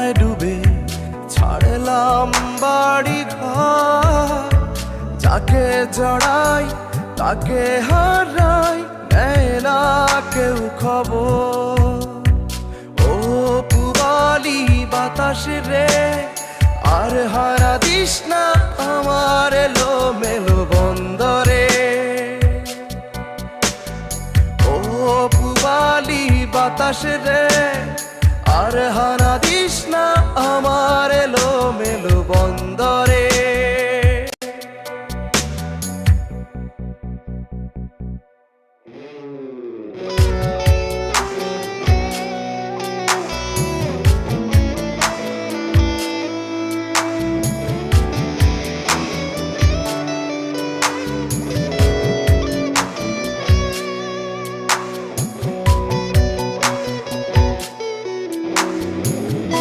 তোমায় ডুবে ছাড়লাম বাড়ি ঘর, যাকে জড়াই তাকে হারাই, নেয় না কেউ খবর। ও পুবালি বাতাস রে, আর হারা দিস না আমার এলো মেলো বন্দরে। ও পুবালি বাতাস রে, আর হারা দিস না আমার